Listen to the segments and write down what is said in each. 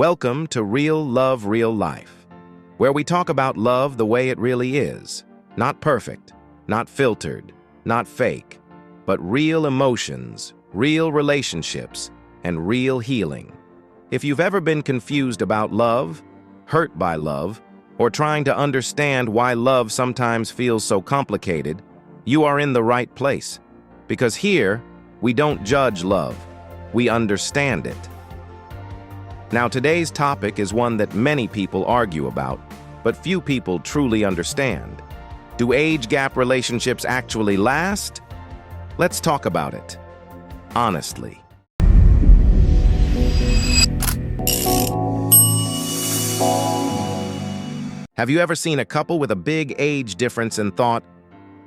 Welcome to Real Love, Real Life, where we talk about love the way it really is. Not perfect, not filtered, not fake, but real emotions, real relationships, and real healing. If you've ever been confused about love, hurt by love, or trying to understand why love sometimes feels so complicated, you are in the right place. Because here, we don't judge love, we understand it. Now, today's topic is one that many people argue about, but few people truly understand. Do age gap relationships actually last? Let's talk about it, honestly. Have you ever seen a couple with a big age difference and thought,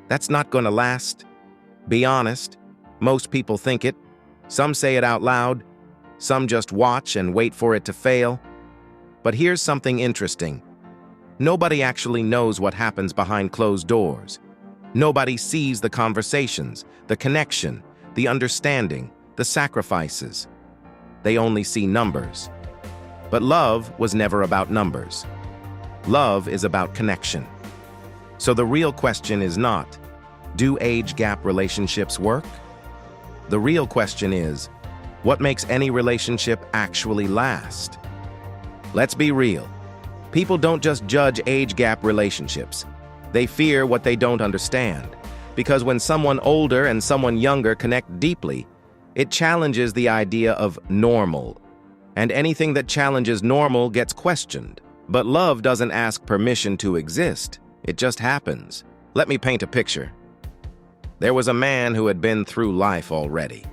that's not going to last? Be honest, most people think it. Some say it out loud. Some just watch and wait for it to fail. But here's something interesting. Nobody actually knows what happens behind closed doors. Nobody sees the conversations, the connection, the understanding, the sacrifices. They only see numbers. But love was never about numbers. Love is about connection. So the real question is not, do age gap relationships work? The real question is, what makes any relationship actually last? Let's be real. People don't just judge age gap relationships. They fear what they don't understand. Because when someone older and someone younger connect deeply, it challenges the idea of normal. And anything that challenges normal gets questioned. But love doesn't ask permission to exist. It just happens. Let me paint a picture. There was a man who had been through life already.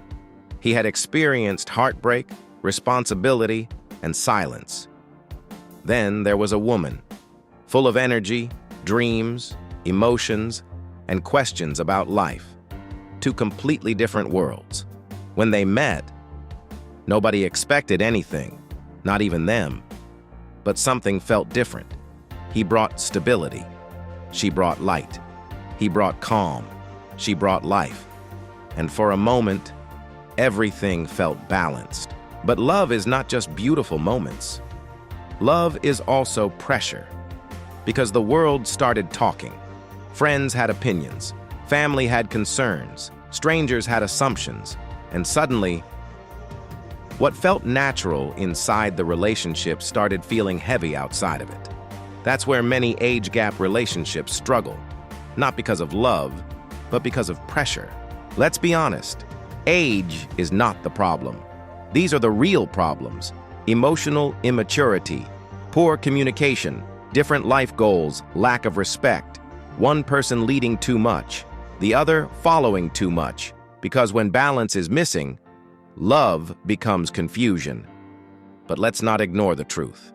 He had experienced heartbreak, responsibility, and silence. Then there was a woman, full of energy, dreams, emotions, and questions about life. Two completely different worlds. When they met, nobody expected anything, not even them. But something felt different. He brought stability. She brought light. He brought calm. She brought life. And for a moment, everything felt balanced. But love is not just beautiful moments. Love is also pressure. Because the world started talking. Friends had opinions. Family had concerns. Strangers had assumptions. And suddenly, what felt natural inside the relationship started feeling heavy outside of it. That's where many age gap relationships struggle. Not because of love, but because of pressure. Let's be honest. Age is not the problem. These are the real problems. Emotional immaturity, poor communication, different life goals, lack of respect, one person leading too much, the other following too much. Because when balance is missing, love becomes confusion. But let's not ignore the truth.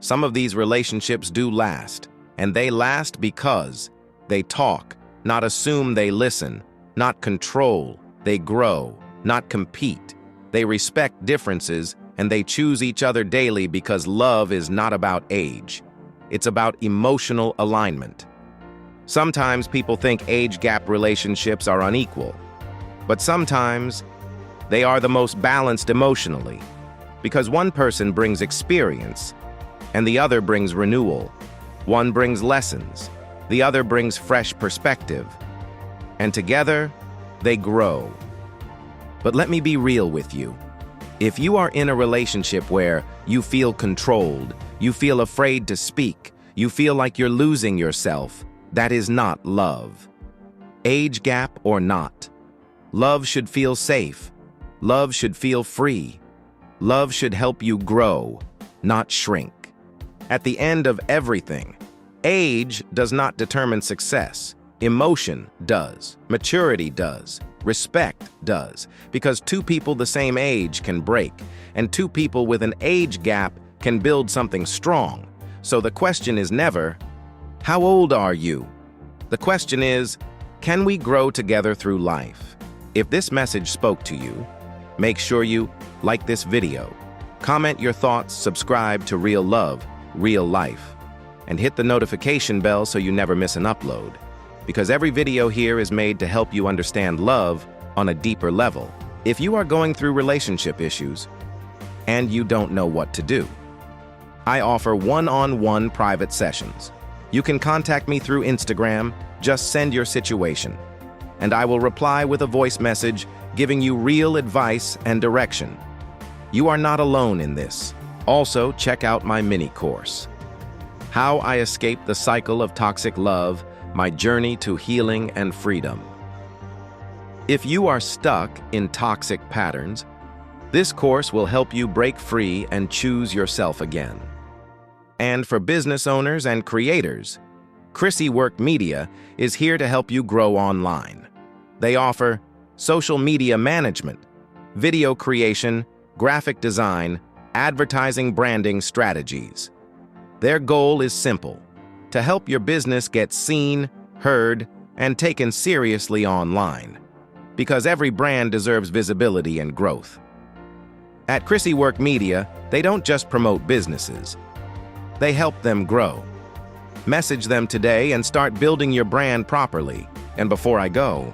Some of these relationships do last, and they last because they talk, not assume they listen, not control. They grow, not compete. They respect differences, and they choose each other daily because love is not about age. It's about emotional alignment. Sometimes people think age gap relationships are unequal, but sometimes they are the most balanced emotionally, because one person brings experience, and the other brings renewal. One brings lessons, the other brings fresh perspective, and together, they grow. But let me be real with you. If you are in a relationship where you feel controlled, you feel afraid to speak, you feel like you're losing yourself, that is not love. Age gap or not, love should feel safe. Love should feel free. Love should help you grow, not shrink. At the end of everything, age does not determine success. Emotion does. Maturity does. Respect does. Because two people the same age can break, and two people with an age gap can build something strong. So the question is never, how old are you? The question is, can we grow together through life? If this message spoke to you, make sure you like this video, comment your thoughts, subscribe to Real Love, Real Life, and hit the notification bell so you never miss an upload. Because every video here is made to help you understand love on a deeper level. If you are going through relationship issues and you don't know what to do, I offer one-on-one private sessions. You can contact me through Instagram, just send your situation, and I will reply with a voice message giving you real advice and direction. You are not alone in this. Also, check out my mini course, How I Escaped the Cycle of Toxic Love, My Journey to Healing and Freedom. If you are stuck in toxic patterns, this course will help you break free and choose yourself again. And for business owners and creators, Chrissy Work Media is here to help you grow online. They offer social media management, video creation, graphic design, advertising branding strategies. Their goal is simple: to help your business get seen, heard, and taken seriously online. Because every brand deserves visibility and growth. At Chrissy Work Media, they don't just promote businesses. They help them grow. Message them today and start building your brand properly. And before I go,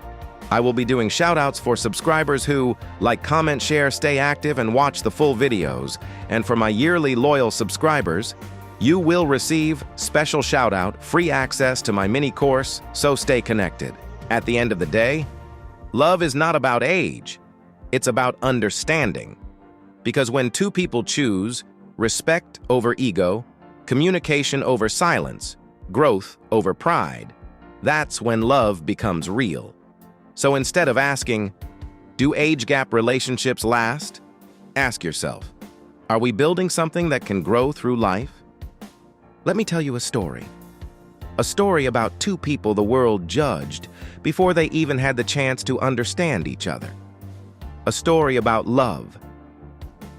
I will be doing shout-outs for subscribers who like, comment, share, stay active, and watch the full videos. And for my yearly loyal subscribers, you will receive special shout-out, free access to my mini course, so stay connected. At the end of the day, love is not about age. It's about understanding. Because when two people choose respect over ego, communication over silence, growth over pride, that's when love becomes real. So instead of asking, do age gap relationships last? Ask yourself, are we building something that can grow through life? Let me tell you a story. A story about two people the world judged before they even had the chance to understand each other. A story about love.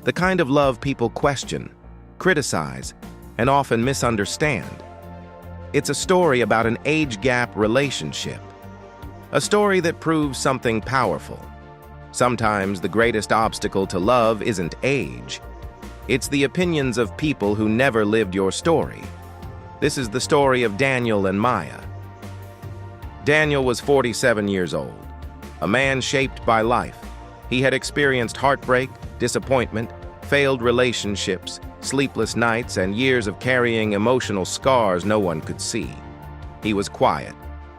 The kind of love people question, criticize, and often misunderstand. It's a story about an age gap relationship. A story that proves something powerful. Sometimes the greatest obstacle to love isn't age. It's the opinions of people who never lived your story. This is the story of Daniel and Maya. Daniel was 47 years old, a man shaped by life. He had experienced heartbreak, disappointment, failed relationships, sleepless nights, and years of carrying emotional scars no one could see. He was quiet,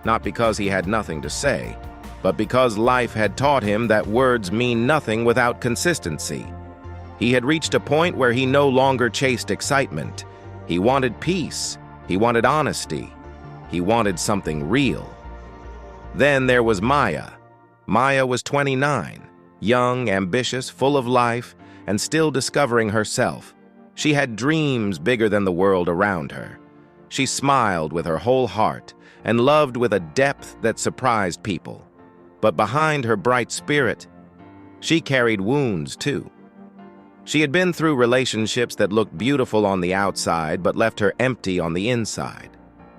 not because he had nothing to say, but because life had taught him that words mean nothing without consistency. He had reached a point where he no longer chased excitement. He wanted peace. He wanted honesty. He wanted something real. Then there was Maya. Maya was 29, young, ambitious, full of life, and still discovering herself. She had dreams bigger than the world around her. She smiled with her whole heart and loved with a depth that surprised people. But behind her bright spirit, she carried wounds too. She had been through relationships that looked beautiful on the outside but left her empty on the inside.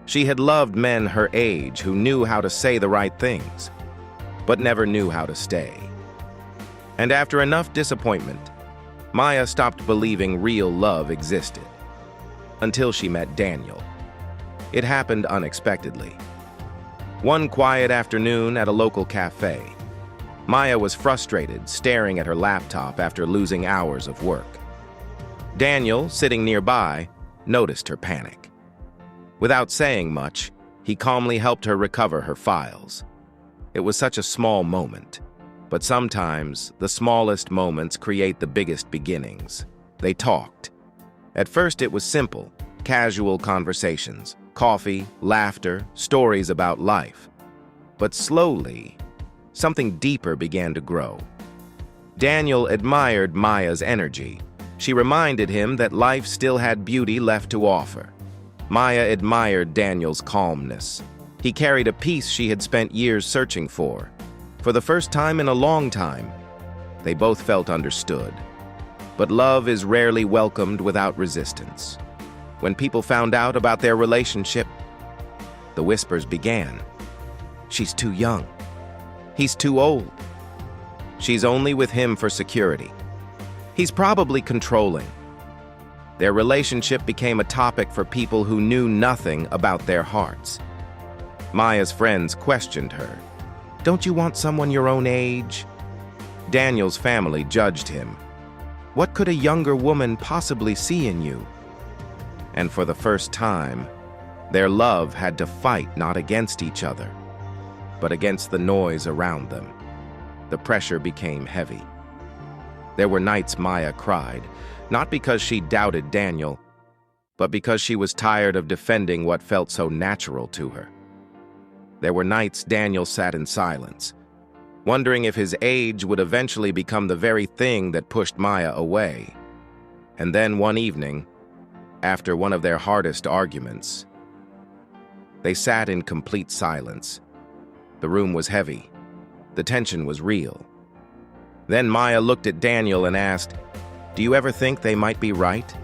She had loved men her age who knew how to say the right things, but never knew how to stay. And after enough disappointment, Maya stopped believing real love existed. Until she met Daniel. It happened unexpectedly. One quiet afternoon at a local cafe, Maya was frustrated, staring at her laptop after losing hours of work. Daniel, sitting nearby, noticed her panic. Without saying much, he calmly helped her recover her files. It was such a small moment, but sometimes the smallest moments create the biggest beginnings. They talked. At first it was simple, casual conversations, coffee, laughter, stories about life. But slowly, something deeper began to grow. Daniel admired Maya's energy. She reminded him that life still had beauty left to offer. Maya admired Daniel's calmness. He carried a peace she had spent years searching for. For the first time in a long time, they both felt understood. But love is rarely welcomed without resistance. When people found out about their relationship, the whispers began. She's too young. He's too old. She's only with him for security. He's probably controlling. Their relationship became a topic for people who knew nothing about their hearts. Maya's friends questioned her. Don't you want someone your own age? Daniel's family judged him. What could a younger woman possibly see in you? And for the first time, their love had to fight not against each other, but against the noise around them. The pressure became heavy. There were nights Maya cried, not because she doubted Daniel, but because she was tired of defending what felt so natural to her. There were nights Daniel sat in silence, wondering if his age would eventually become the very thing that pushed Maya away. And then one evening, after one of their hardest arguments, they sat in complete silence. The room was heavy. The tension was real. Then Maya looked at Daniel and asked, "Do you ever think they might be right?"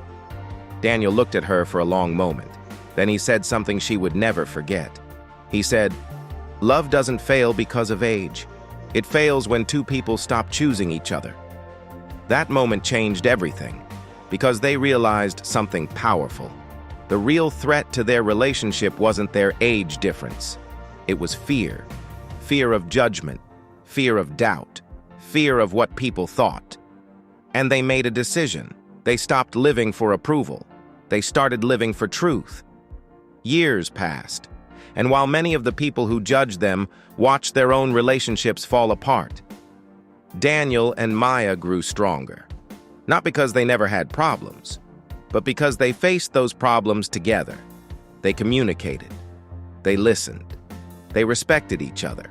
Daniel looked at her for a long moment. Then he said something she would never forget. He said, "Love doesn't fail because of age. It fails when two people stop choosing each other." That moment changed everything, because they realized something powerful. The real threat to their relationship wasn't their age difference. It was fear. Fear of judgment, fear of doubt, fear of what people thought. And they made a decision. They stopped living for approval. They started living for truth. Years passed, and while many of the people who judged them watched their own relationships fall apart, Daniel and Maya grew stronger. Not because they never had problems, but because they faced those problems together. They communicated. They listened. They respected each other.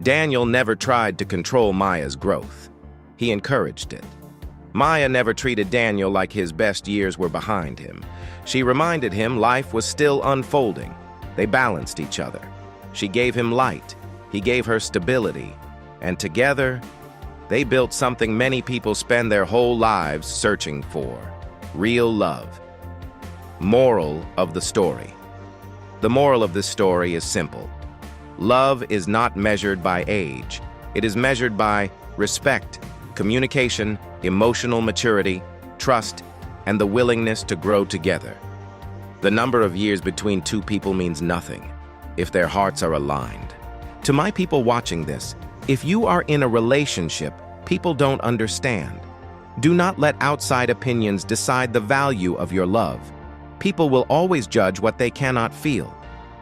Daniel never tried to control Maya's growth. He encouraged it. Maya never treated Daniel like his best years were behind him. She reminded him life was still unfolding. They balanced each other. She gave him light. He gave her stability. And together, they built something many people spend their whole lives searching for: real love. Moral of the story. The moral of this story is simple. Love is not measured by age. It is measured by respect, communication, emotional maturity, trust, and the willingness to grow together. The number of years between two people means nothing if their hearts are aligned. To my people watching this, if you are in a relationship people don't understand, do not let outside opinions decide the value of your love. People will always judge what they cannot feel,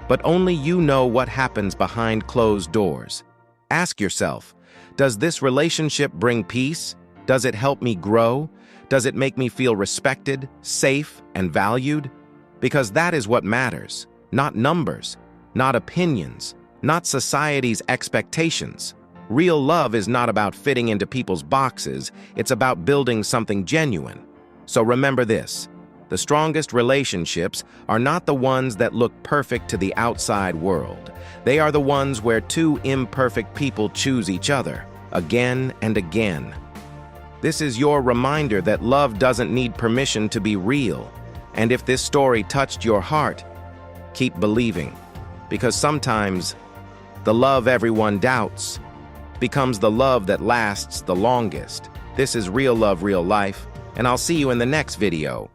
but only you know what happens behind closed doors. Ask yourself, does this relationship bring peace? Does it help me grow? Does it make me feel respected, safe, and valued? Because that is what matters, not numbers, not opinions, not society's expectations. Real love is not about fitting into people's boxes, it's about building something genuine. So remember this, the strongest relationships are not the ones that look perfect to the outside world. They are the ones where two imperfect people choose each other, again and again. This is your reminder that love doesn't need permission to be real. And if this story touched your heart, keep believing. Because sometimes, the love everyone doubts becomes the love that lasts the longest. This is Real Love, Real Life, and I'll see you in the next video.